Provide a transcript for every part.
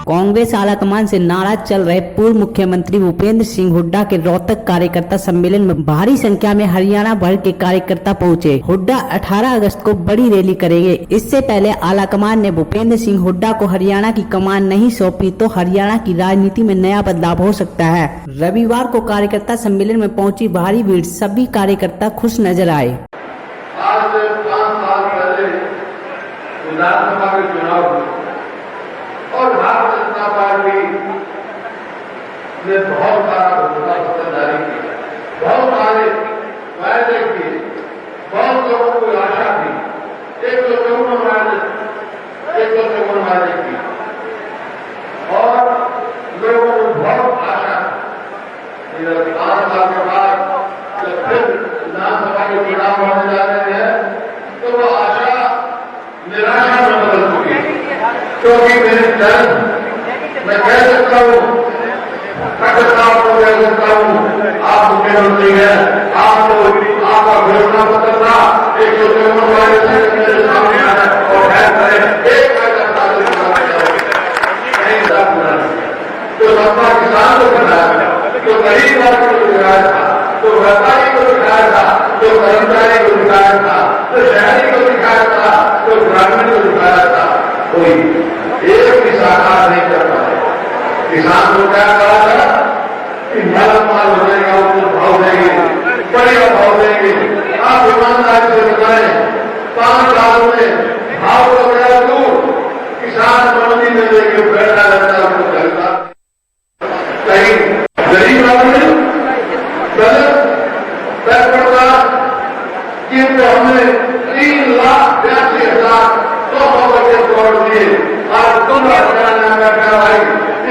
कांग्रेस आलाकमान से नाराज चल रहे पूर्व मुख्यमंत्री भूपेंद्र सिंह हुड्डा के रोहतक कार्यकर्ता सम्मेलन में भारी संख्या में हरियाणा भर के कार्यकर्ता पहुंचे। हुड्डा 18 अगस्त को बड़ी रैली करेंगे। इससे पहले आलाकमान ने भूपेंद्र सिंह हुड्डा को हरियाणा की कमान नहीं सौंपी तो हरियाणा की राजनीति में नया बदलाव हो सकता है। रविवार को कार्यकर्ता सम्मेलन में पहुंची भारी भीड़, सभी कार्यकर्ता खुश नजर आए। आज से 5 साल पहले विधानसभा के चुनाव हुए और भारतीय जनता पार्टी ने बहुत सारा घोषणा पत्र जारी किया, बहुत सारे वायदे किए, बहुत लोगों को आशा थी। 154 वायदे किए और लोगों को बहुत आशा थी। 5 साल के बाद जब फिर विधानसभा के चुनाव होने जा रहे हैं तो वो आशा निराशा में बदल चुकी है। क्योंकि मेरे जन्म मैं कह सकता हूँ, कह सकता हूँ, आप मुख्यमंत्री हैं, आपका घोषणा पत्र था 154 वाले से मेरे सामने आया और एक तो सपना किसान को बनाया, तो गरीब वर्ग को दिखाया था, तो व्यापारी को दिखाया था, तो कर्मचारी को दिखाया था, तो शहरी को दिखाया था, तो ग्रामीण को दिखाया था। कोई एक भी साकार नहीं कर पाए। किसान को क्या कहा था कि माल हो जाएगा, उसको भाव देंगे, बढ़िया भाव देंगे। आप ईमानदारी से बताएं, 5 साल में भाव हो गया तो किसान मंडी में लेके बैठा रहता, उसको चलता कहीं गरीब आदमी गलत तय पड़ता कि तो हमने 3,82,200 करोड़ दिए। आज तुम भाई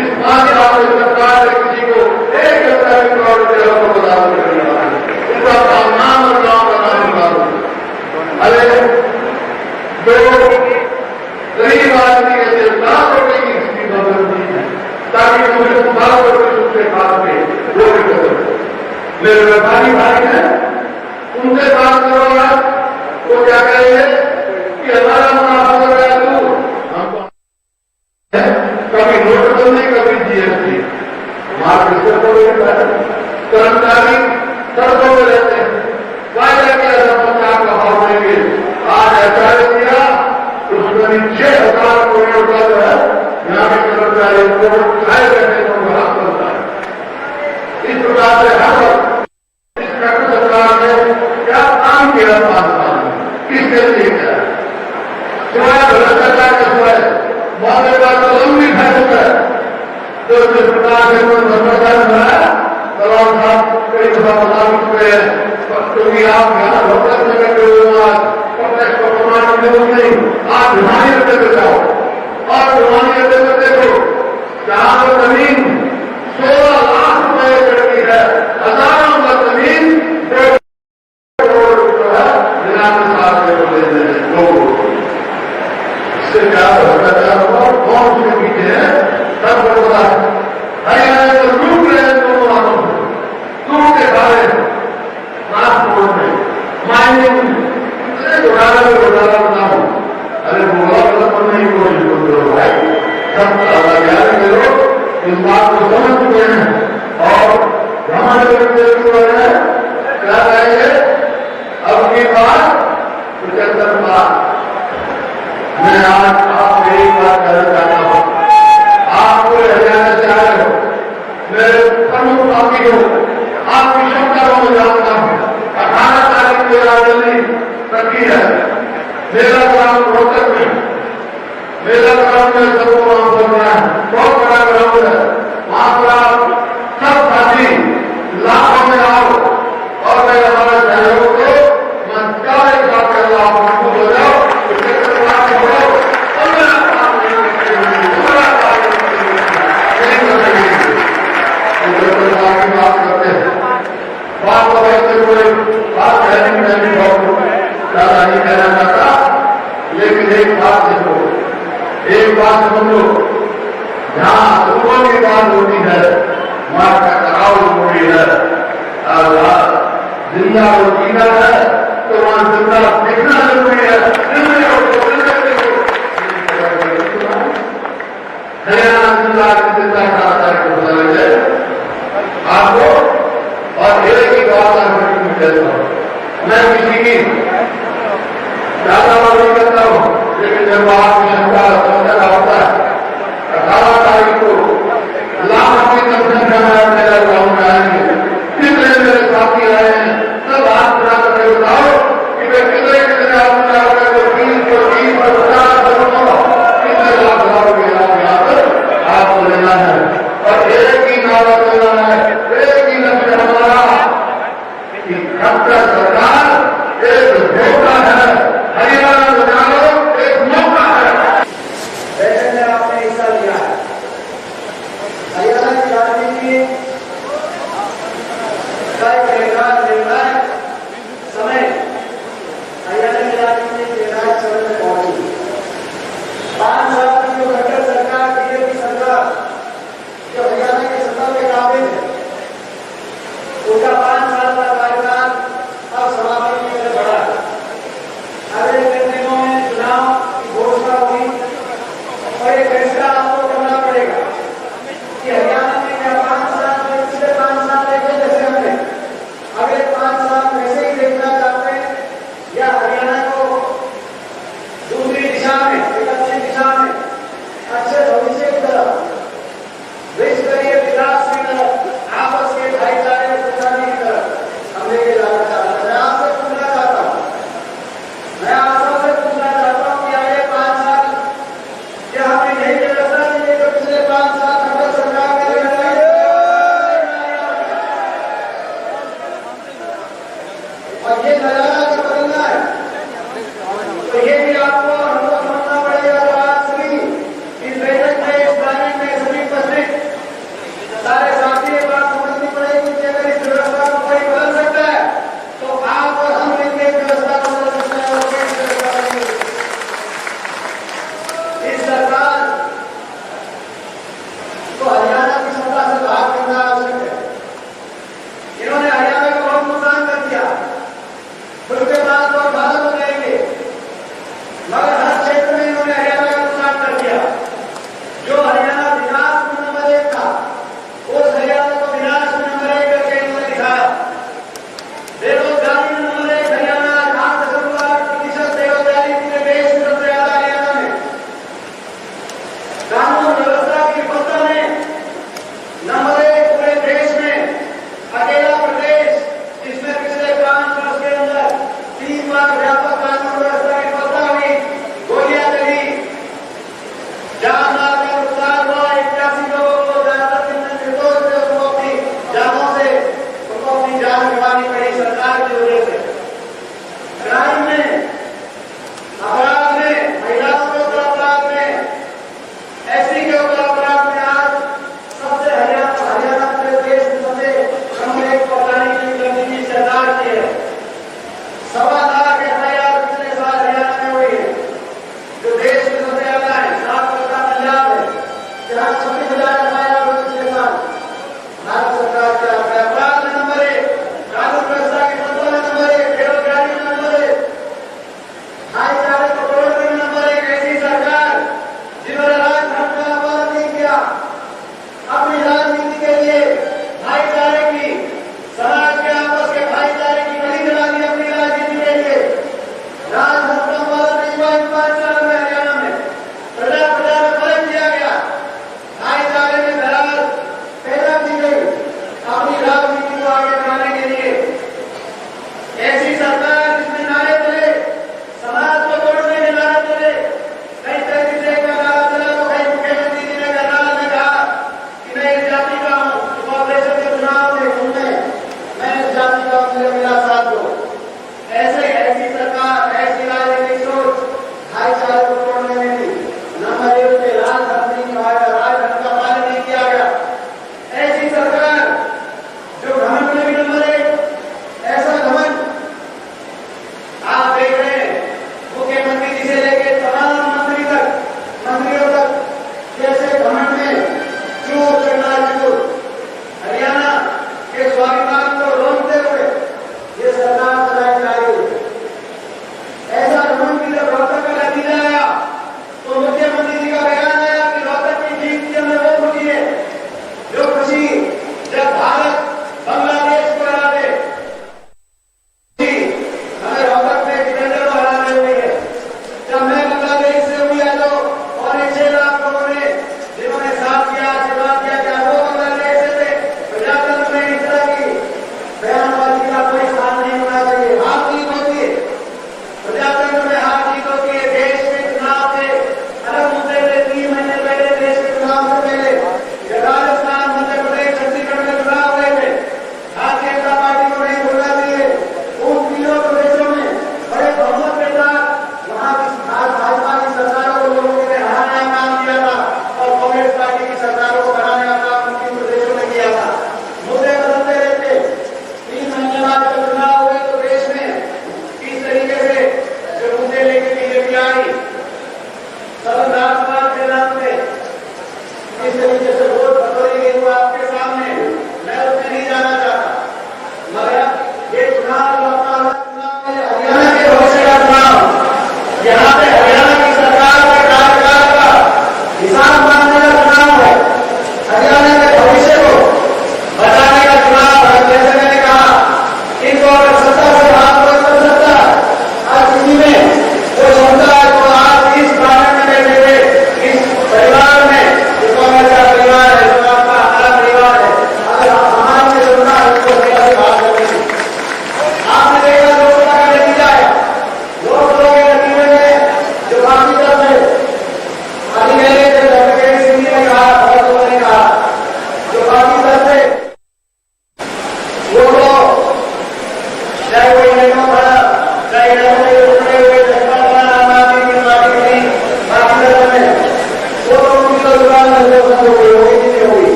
इस 5 साल में सरकार ने किसी को 1 करोड़ रुपये को बता इसका नाम और गांव का नाम बता दो। अरे जो गरीब आदमी के लिए लाख रुपये की स्कीम बदलती है ताकि मुझे 12 रुपये उसके पास में वो भी बदल। मेरे व्यापारी भाई हैं, उनसे बात करो आप, वो क्या कहेंगे कि हमारा मुनाफा हो गया तू हमको कभी नोटबंदी, कभी जीएसटी, हमारे कर्मचारी सड़कों में रहते हैं, वायदा किया समस्या का भाव देंगे, आज ऐसा किया उसमें 6,000 करोड़ रुपया जो है यहाँ के कर्मचारी को खाए रहने को बड़ा चलता है। इस प्रकार से हर वक्त इस सरकार ने क्या काम किया 5 साल में, किसके लिए किया सिवाय भ्रष्टाचार के सिवाय मौके का तो लंबी फैसला है। जो जिस प्रकार से कोई भ्रष्टाचार बनाया कलाम साहब कई दफा बता चुके हैं, क्योंकि आप यहाँ रोहतक में करते हुए प्रत्यक्ष को प्रमाण नहीं, आप भिवानी अड्डे पे जाओ और भिवानी अड्डे पे देखो जहां पर जमीन 16 लाख रुपए करती है, हजारों का जमीन 2 करोड़ रुपये है, इससे क्या भ्रष्टाचार होगा, कौन उसके पीछे है, सब पता है। हरियाणा को लूट रहे हैं, दोनों हाथों में लूट के खा रहे हैं, ट्रांसपोर्ट में, माइनिंग, घोटाला में घोटाला बनाओ। अरे बोला गलत बनने की कोशिश करो भाई, सब तैयारी करो, इस बात को समझ चुके हैं और हमारे हैं क्या कहेंगे अब की बात 75 बार। मैं आज आपको एक बात कहना चाहता हूं, आप पूरे हरियाणा से आए हो, मेरे प्रमुख पार्टी हो, आपकी क्षमता को जानता हूं। 18 तारीख को राजधानी रखी है, मेरा ग्राम रोहतक में, मेरा ग्राम में सबको नाम बोल रहा है, बहुत बड़ा ग्राउंड है, वहां पर आप सब साथी लाखों में आओ और मैं हमारे सहयोग को मैं क्या एक बात कर रहा हूं, मजबूत हो जाओ, बात करते हैं, बात करते हुए बात कहने में मैं भी बहुत ज्यादा नहीं कहना चाहता, लेकिन एक बात देखो, एक बात समझो, जहां सुबह की बात होती है वहां का कराव होती है, जिंदा और जीना है तो वहां जिंदा दिखना जरूरी है। हरियाणा किसी की ज्यादा नहीं करता हूं, लेकिन जब आपकी शंका होता है 18 तारीख को लाख की जनसंख्या में मेरा गाँव में आएंगे, कितने मेरे साथी आए हैं, सब हाथ खड़ा करके बताओ कि वे कितने कितने आदमी आ गए, तो 20 और 50 कितने लाख लाओगे आप यहाँ पर आपको लेना है। और एक ही नारा देना है, एक ही लक्ष्य हमारा कि खट्टर सरकार एक धोखा है, हरियाणा बचाओ एक मौका है। बैठक में आपने हिस्सा लिया है। हरियाणा की राजनीति का एक निर्णायक समय हरियाणा की राजनीति निर्णायक समय में पहुंची। 5 साल की जो खट्टर सरकार, बीजेपी सरकार जो हरियाणा के सत्ता में काबिल है, उनका 5 साल का कार्यकाल अब समाप्ति की तरफ बढ़ा है। अगले कुछ दिनों में चुनाव की घोषणा हुई और एक फैसला आपको करना पड़ेगा कि हरियाणा में क्या 5 साल में पिछले 5 साल देखे जैसे हमने अगले 5 साल वैसे ही देखना चाहते हैं, या हरियाणा को दूसरी दिशा में, एक अच्छी दिशा में, अच्छे भविष्य की तरफ, विश्वस्तरीय विकास की तरफ, आपस के भाईचारे को बचाने की तरफ हम लेके जाना चाहते हैं। मैं आपसे पूछना चाहता हूँ, मैं आप सबसे पूछना चाहता हूँ कि आगे 5 साल क्या हमें यही व्यवस्था चाहिए जो पिछले 5 साल खट्टर सरकार ने और ये नजारा जो बदलना है, तो ये भी आपको हमको समझना पड़ेगा। तो आज सभी इस बैठक में, इस प्लानिंग में सभी उपस्थित सारे साथी ये बात समझनी पड़ेगी कि अगर इस व्यवस्था को कोई बदल सकता है तो आप और हम मिलकर इस व्यवस्था को बदल सकते हैं। और इस व्यवस्था को इस सरकार को हरियाणा की सत्ता से बाहर करना आवश्यक है। इन्होंने हरियाणा को बहुत नुकसान कर दिया, उसके बाद वो भारत हो जाएंगे, मगर हर क्षेत्र में इन्होंने हरियाणा का नुकसान कर दिया। जो हरियाणा विकास में नंबर 1 था, उस हरियाणा को विनाश में नंबर 1 करके इन्होंने दिखाया। बेरोजगारी में नंबर 1 हरियाणा, 8.8% बेरोजगारी पूरे देश में सबसे ज्यादा हरियाणा में। कानून व्यवस्था की विफलता में नंबर 1 पूरे देश में, अकेला प्रदेश जिसमें पिछले 5 वर्ष के अंदर 3 बार व्यापक कानून व्यवस्था की विफलता हुई, गोलियां चली, जान मार का नुकसान हुआ, 81 लोगों को ज्यादातर निर्दोष थे, उनको अपनी जानों से उनको अपनी जान गंवानी पड़ी सरकार की वजह से। क्राइम में, अपराध में, महिलाओं के ऊपर अपराध में, एससी के ऊपर अपराध में आज सबसे हरियाणा पूरे देश में सबसे नंबर 1 पर लाने की रणनीति सरकार की है। 1.25 लाख FIR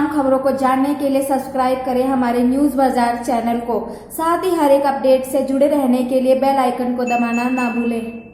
तमाम खबरों को जानने के लिए सब्सक्राइब करें हमारे न्यूज बाजार चैनल को। साथ ही हर एक अपडेट से जुड़े रहने के लिए बेल आइकन को दबाना ना भूलें।